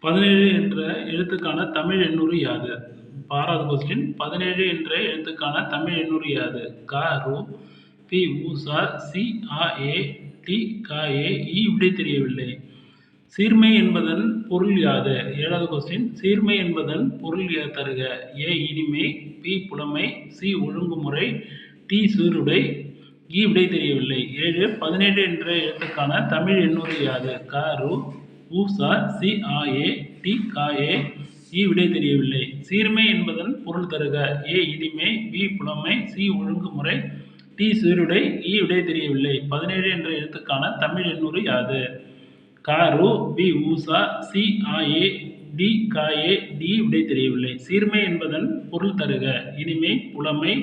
17 என்ற எழுத்துக்கான தமிழ் எண்ணூறு யாது? 6வது கொஸ்டின். 17 என்ற எழுத்துக்கான தமிழ் எண்ணூறு யாது? க, ரு, பி, உ, ச, சி, அ, ஏ, டி, க, ஏ, இ. விடை தெரியவில்லை. சீர்மை என்பதன் பொருள் யாது? 7வது கொஸ்டின். சீர்மை என்பதன் பொருள் தருக. ஏ இனிமை, பி புலமை, சி ஒழுங்குமுறை, டி சீருடை, இ. விடை தெரியவில்லை. 7. 17 என்ற எழுத்துக்கான தமிழ் எண்ணூறு யாது? க, ரு, உ, ச, சி, அ, ஏ, டி, க, ஏ, இ. விடை தெரியவில்லை. சீர்மை என்பதன் பொருள் தருக. ஏ இனிமை, பி புலமை, சி ஒழுங்குமுறை, டி சீருடை, இ. விடை தெரியவில்லை. 17 என்ற எழுத்துக்கான தமிழ் எண்ணூறு யாது? க, ரு, பி, உ, ச, சி, அ, ஏ, டி, க, ஏ, டி. விடை தெரியவில்லை. சீர்மை என்பதன் பொருள் தருக. இனிமை, புலமை,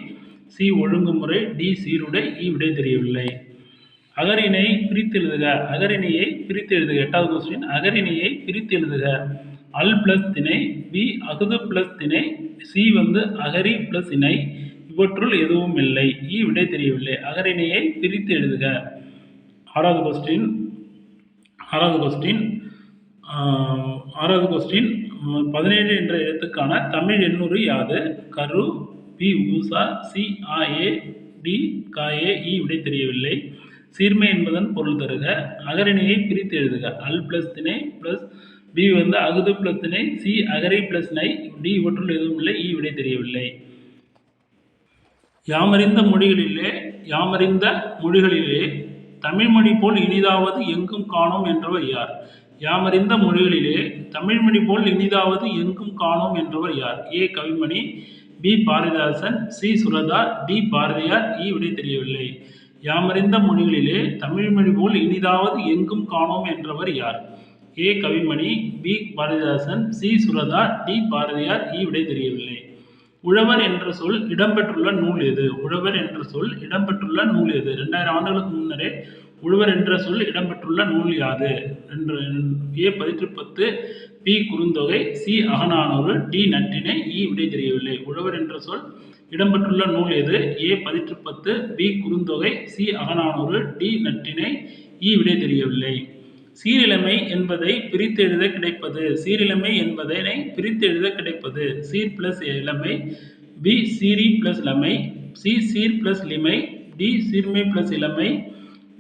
சி ஒழுங்குமுறை, டி சீருடை, இ. விடை தெரியவில்லை. அகரிணை பிரித்தெழுதுக. அகரிணையை பிரித்தெழுதுக. 8வது கொஸ்டின். அகரிணையை பிரித்தெழுதுக. அல் பிளஸ் திணை, பி அகுது பிளஸ் திணை, சி அகரி பிளஸ் இணை. இவற்றுள் எதுவும் இல்லை. இ. விடை தெரியவில்லை. அகரிணையை பிரித்து எழுதுக. 6வது கொஸ்டின். 17 என்ற எழுத்துக்கான தமிழ் எண்ணூறு யாது? கரு, பி, உ, ச, சி, அ, ஏ, டி, க, ஏ, இ. விடை தெரியவில்லை. சீர்மை என்பதன் பொருள் தருக. அகரிணையை பிரித்து எழுதுக. அல் பிளஸ் திணை பிளஸ் பி அகுது பிளஸ் திணை, சி அகரி பிளஸ் இணை, டி இவற்றுள் எதுவும் இல்லை. இ. விடை தெரியவில்லை. யாமறிந்த மொழிகளிலே தமிழ்மொழி போல் இனிதாவது எங்கும் காணோம் என்றவர் யார்? யாமறிந்த மொழிகளிலே தமிழ்மொழி போல் இனிதாவது எங்கும் காணோம் என்றவர் யார்? A Kavimani, B Bharathidasan, C Suratha, D Bharathiyar. E. விடை தெரியவில்லை. யாமறிந்த மொழிகளிலே தமிழ்மொழி போல் இனிதாவது எங்கும் காணோம் என்றவர் யார்? A Kavimani, B Bharathidasan, C Suratha, D Bharathiyar. E. விடை தெரியவில்லை. உழவர் என்ற சொல் இடம்பெற்றுள்ள நூல் எது? உழவர் என்ற சொல் இடம்பெற்றுள்ள நூல் எது? 2000 ஆண்டுகளுக்கு முன்னரே உழவர் என்ற சொல் இடம்பெற்றுள்ள நூல் யாது? A Pathitrupathu, B Kurunthogai, C Akananuru, D Natrinai. E. விடை தெரியவில்லை. உழவர் என்ற சொல் இடம்பெற்றுள்ள நூல் எது? A Pathitrupathu, B Kurunthogai, C Akananuru, D Natrinai. E. விடை தெரியவில்லை. சீரிலமை என்பதை பிரித்து எழுத கிடைப்பது. சீரிலமை என்பதனை பிரித்து எழுத கிடைப்பது. சீர் பிளஸ் இளமை, பி சீரி பிளஸ் இளமை, சி சீர் பிளஸ் லிமை, டி சீர்மை பிளஸ் இளமை.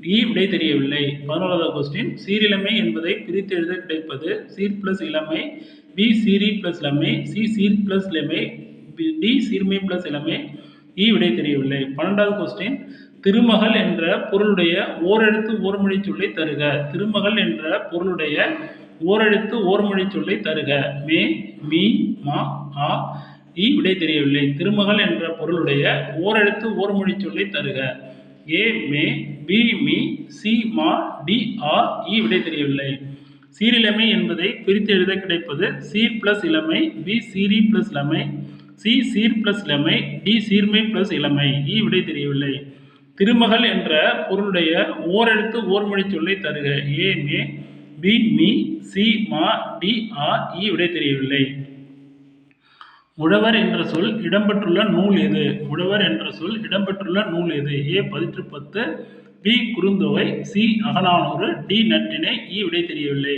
இ. விடை தெரியவில்லை. 11வது கொஸ்டின். சீரிலமை என்பதை பிரித்து எழுத கிடைப்பது. சீர் பிளஸ் இளமை, பி சீரி பிளஸ் இளமை, சி சீர் பிளஸ் லிமை, டி சீர்மை பிளஸ் இளமை. இ. விடை தெரியவில்லை. 12வது கொஸ்டின். திருமகள் என்ற பொருளுடைய ஓரெழுத்து ஓர்மொழி சொல்லை தருக. திருமகள் என்ற பொருளுடைய ஓரெழுத்து ஓர்மொழி சொல்லை தருக. மே, மீ, மா, ஆ. இ. விடை தெரியவில்லை. திருமகள் என்ற பொருளுடைய ஓரெழுத்து ஓர்மொழி சொல்லை தருக. ஏ மே, பி மீ, சி மா, டி ஆ. இ. விடை தெரியவில்லை. சீரிலமை என்பதை பிரித்து எழுத கிடைப்பது. சீர் பிளஸ் இளமை, பி சீரி பிளஸ் இளமை, சி சீர் பிளஸ் இளமை, டி சீர்மை பிளஸ் இளமை. இ. விடை தெரியவில்லை. திருமகள் என்ற பொருளுடைய ஓரெழுத்து ஓர்மொழி சொல்லை தருக. ஏ மே, பி மீ, சி மா, டி ஆ. இ. விடை தெரியவில்லை. உழவர் என்ற சொல் இடம்பெற்றுள்ள நூல் எது? உழவர் என்ற சொல் இடம்பெற்றுள்ள நூல் எது? A Pathitrupathu, B Kurunthogai, C Akananuru, D Natrinai. E. விடை தெரியவில்லை.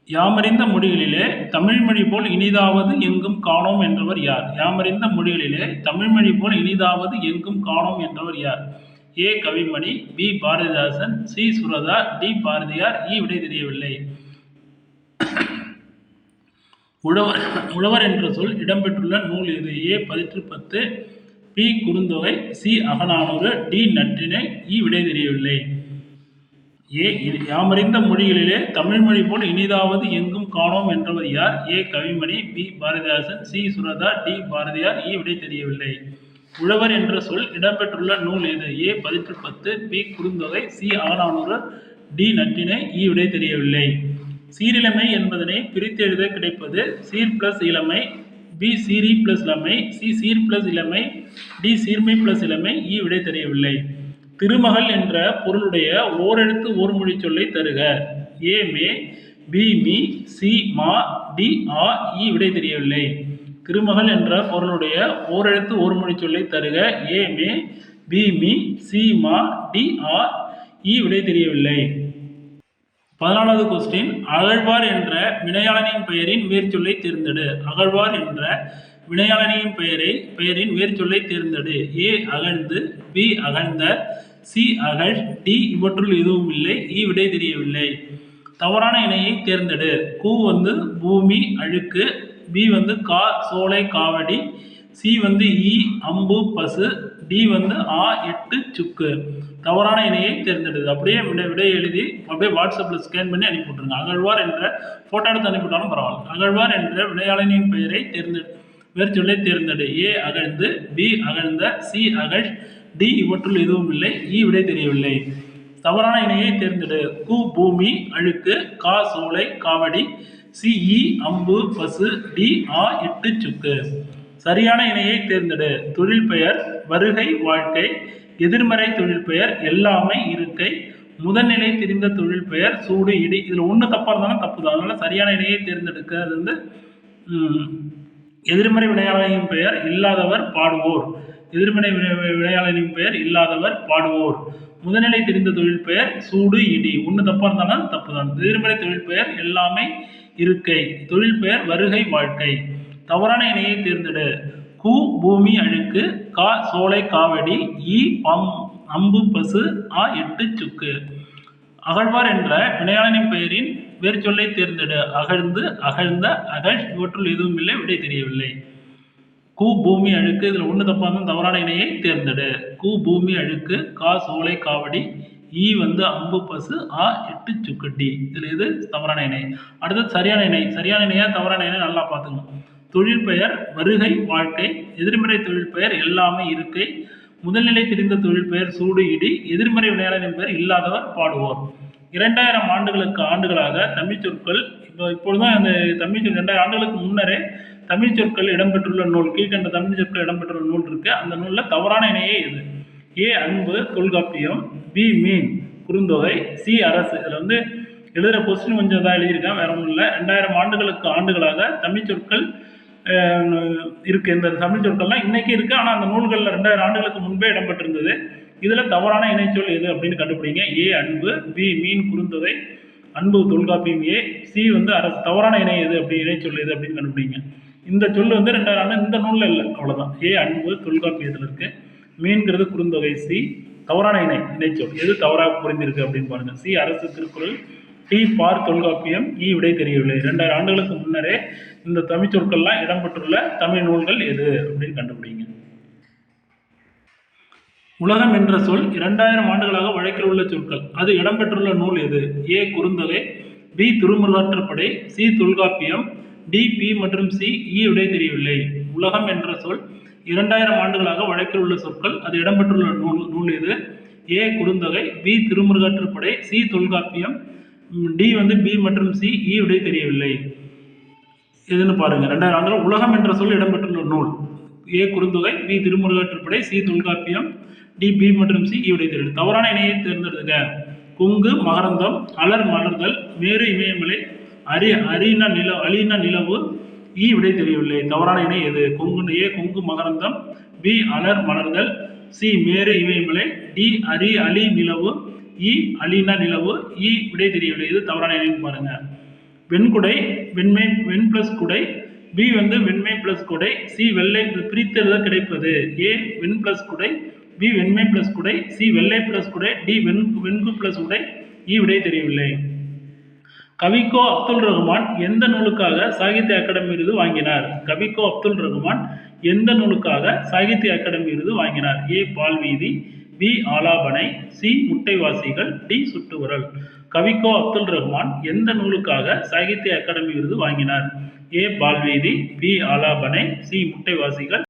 யாமறிந்த மொழிகளிலே தமிழ்மொழி போல் இனிதாவது எங்கும் காணோம் என்றவர் யார்? யாமறிந்த மொழிகளிலே தமிழ்மொழி போல் இனிதாவது எங்கும் காணோம் என்றவர் யார்? A Kavimani, B Bharathidasan, C Suratha, D Bharathiyar. E. விடை தெரியவில்லை. உழவர் என்ற சொல் இடம்பெற்றுள்ள நூல் எது? A Pathitrupathu, B Kurunthogai, C Akananuru, D Natrinai. E. விடை தெரியவில்லை. ஏ யாமறிந்த மொழிகளிலே தமிழ்மொழி போல் இனிதாவது எங்கும் காணோம் என்றவர் யார்? A Kavimani, B Bharathidasan, C Suratha, D Bharathiyar. E. விடை தெரியவில்லை. உழவர் என்ற சொல் இடம்பெற்றுள்ள நூல் எது? A Pathitrupathu, B Kurunthogai, C Akananuru, D Natrinai. E. விடை தெரியவில்லை. சீரிலமை என்பதனை பிரித்து எழுத கிடைப்பது. சீர் பிளஸ் இளமை, பி சீரி பிளஸ் இளமை, சி சீர் பிளஸ் இளமை, டி சீர்மை பிளஸ் இளமை. இ. விடை தெரியவில்லை. திருமகள் என்ற பொருளுடைய ஓரெழுத்து ஓர்மொழி சொல்லை தருக. ஏ மே, பி மீ, சி மா, டி ஆ. இ. விடை தெரியவில்லை. திருமகள் என்ற பொருளுடைய ஓரெழுத்து ஓர்மொழி சொல்லை தருக. ஏ மே, பி மீ, சி மா, டி ஆ. இ. விடை தெரியவில்லை. 14வது கொஸ்டின், அகழ்வார் என்ற வினையாளனின் பெயரின் வேர்ச்சொல்லை தேர்ந்தெடு. அகழ்வார் என்ற வினையாளனின் பெயரின் வேர்ச்சொல்லை தேர்ந்தெடு. ஏ அகழ்ந்து, பி அகழ்ந்த, சி அகழ், டி இவற்றுள் எதுவும் இல்லை, இ விடை தெரியவில்லை. தவறான இணையை தேர்ந்தெடு. கு வந்து பூமி அழுக்கு, பி வந்து கா சோலை காவடி, சி வந்து ஈ அம்பு பசு, டி வந்து ஆ எட்டு சுக்கு. தவறான இணையை தேர்ந்தெடுது. அப்படியே விடை எழுதி அப்படியே வாட்ஸ்அப்பில் ஸ்கேன் பண்ணி அனுப்பி விட்ருங்க. அகழ்வார் என்ற ஃபோட்டோ எடுத்து அனுப்பிவிட்டாலும் பரவாயில்ல. அகழ்வார் என்ற வினையாளனின் பெயரை வேர்ச்சொல்லை தேர்ந்தெடு. ஏ அகழ்ந்து, பி அகழ்ந்த, சி அகழ், டி இவற்றுள் எதுவும் இல்லை, இ விடை தெரியவில்லை. தவறான இணையை தேர்ந்தெடு. கு பூமி அழுக்கு, கா சோலை காவடி, சி ஈ அம்பு பசு, டி ஆ எட்டு சுக்கு. சரியான இணையை தேர்ந்தெடு. தொழில் பெயர் வருகை வாழ்க்கை, எதிர்மறை தொழில் பெயர் எல்லாமை இருக்கை, முதல்நிலை தெரிந்த தொழில் பெயர் சூடு இடி. இதில் ஒன்று தப்பாக இருந்தாலும் தப்பு தான். அதனால சரியான இணையை தேர்ந்தெடுக்க. அது வந்து எதிர்மறை வினையாளனின் பெயர் இல்லாதவர் பாடுவோர். எதிர்மறை வினையாளனின் பெயர் இல்லாதவர் பாடுவோர். முதல்நிலை தெரிந்த தொழில் பெயர் சூடு இடி. ஒன்று தப்பாக இருந்தாலும் தப்பு தான். எதிர்மறை தொழில் பெயர் எல்லாமை இருக்கை, தொழில் பெயர் வருகை வாழ்க்கை. தவறான இணையை தேர்ந்தெடு. கு பூமி அழுக்கு, கா சோலை காவடி, ஈ அம்பு பசு, ஆ எட்டு சுக்கு. அகழ்வார் என்ற வினையாளனின் பெயரின் வேர்ச்சொல்லை தேர்ந்தெடு. அகழ்ந்து, அகழ்ந்த, அகழ் இவற்றுள் எதுவும் இல்லை, விடை தெரியவில்லை. கு பூமி அழுக்கு. இதில் ஒன்று தப்பாக தவறான இணையை தேர்ந்தெடு. கு பூமி அழுக்கு, கா சோலை காவடி, ஈ வந்து அம்பு பசு, ஆ எட்டு சுக்கு, டி. இதில் எது தவறான இணை. அடுத்தது சரியான இணை. சரியான இணையா தவறான இணை நல்லா பார்த்துங்க. தொழில் பெயர் வருகை வாழ்க்கை, எதிர்மறை தொழில் பெயர் எல்லாமே இருக்கை, முதல்நிலை தெரிந்த தொழில் பெயர் சூடு இடி, எதிர்மறை வினையாளரின் பெயர் இல்லாதவர் பாடுவோர். 2000 ஆண்டுகளாக தமிழ் சொற்கள் இப்பொழுதுதான் அந்த தமிழ் 2000 ஆண்டுகளுக்கு முன்னரே தமிழ் சொற்கள் இடம்பெற்றுள்ள நூல், கீழ்கண்ட தமிழ் சொற்கள் இடம்பெற்றுள்ள நூல் இருக்கு. அந்த நூலில் தவறான இணையே இது. ஏ அன்பு தொல்காப்பியம், பி மீன் குறுந்தொகை, சி அரசு. இதில் வந்து எழுதுகிற கொஸ்டின் கொஞ்சம் தான் எழுதியிருக்கேன், வேற ஒன்றும் இல்லை. 2000 ஆண்டுகளாக தமிழ் சொற்கள் இருக்கு. இந்த தமிழ் சொற்கள்லாம் இன்னைக்கு இருக்கு. ஆனால் அந்த நூல்களில் 2000 ஆண்டுகளுக்கு முன்பே இடம்பெற்றிருந்தது. இதில் தவறான இணைச்சொல் எது அப்படின்னு கண்டுபிடிங்க. ஏ அன்பு, பி மீன் குறுந்தொகை, அன்பு தொல்காப்பியம் ஏ, சி வந்து அரசு. தவறான இணை எது அப்படி இணைச்சொல் எது அப்படின்னு கண்டுபிடிங்க. இந்த சொல் வந்து 2000 ஆண்டு இந்த நூலில் இல்லை, அவ்வளோதான். ஏ அன்பு தொல்காப்பியத்தில் இருக்கு, மீன்கிறது குறுந்தொகை, சி தவறான இணைச்சொல் எது தவறாக புரிந்திருக்கு அப்படின்னு பாருங்க. சி அரசு திருக்குறள், டி பார் தொல்காப்பியம், இ விடை தெரியவில்லை. 2000 ஆண்டுகளுக்கு முன்னரே இந்த தமிழ் சொற்கள்லாம் இடம்பெற்றுள்ள தமிழ் நூல்கள் எது அப்படின்னு கண்டுபிடிங்க. உலகம் என்ற சொல் 2000 ஆண்டுகளாக வழக்கில் உள்ள சொற்கள். அது இடம்பெற்றுள்ள நூல் எது? A Kurunthogai, B Thirumurugatruppadai, C Tholkappiyam, D B மற்றும் சி, இ விடை தெரியவில்லை. உலகம் என்ற சொல் 2000 ஆண்டுகளாக வழக்கில் உள்ள சொற்கள். அது இடம்பெற்றுள்ள நூல் எது? A Kurunthogai, B Thirumurugatruppadai, C Tholkappiyam, D வந்து பி மற்றும் சி, இ விடை தெரியவில்லை. எதுன்னு பாருங்க. 2000 ஆண்டுகள் உலகம் என்ற சொல் இடம்பெற்றுள்ள நூல் A Kurunthogai, B Thirumurugatruppadai, C Tholkappiyam, D B மற்றும் சி, இ விடை தெரியவில்லை. தவறான இணையை தேர்ந்தெடுங்க. கொங்கு மகரந்தம், அலர் மலர்தல், மேரு இமயமலை, அலின நிலவு, இ விடை தெரியவில்லை. தவறான இணை எது? ஏ கொங்கு மகரந்தம், பி அலர் மலர்தல், சி மேரு இமயமலை, டி அலி நிலவு, இ அலின நிலவு, இ விடை தெரியவில்லை. இது தவறான இணைன்னு பாருங்க. வெண்குடை, வெண் பிளஸ் குடை, பி வந்து வெண்மை பிளஸ் குடை, சி வெள்ளை. பிரித்தெழுத கிடைப்பது ஏ வெண் பிளஸ் குடை, பி வெண்மை பிளஸ் குடை, சி வெள்ளை பிளஸ் குடை, டி வெண்கு பிளஸ் குடை, இ விடை தெரியவில்லை. கவிக்கோ அப்துல் ரஹ்மான் எந்த நூலுக்காக சாகித்ய அகாடமி விருது வாங்கினார்? கவிக்கோ அப்துல் ரஹ்மான் எந்த நூலுக்காக சாகித்ய அகாடமி விருது வாங்கினார்? A Palveethi, B Aalapanai, C Muttaivasigal, D Suttuviral. Kavikko Abdul Rahman எந்த நூலுக்காக சாகித்ய அகாடமி விருது வாங்கினார்? A Palveethi, B Aalapanai, C முட்டைவாசிகள்,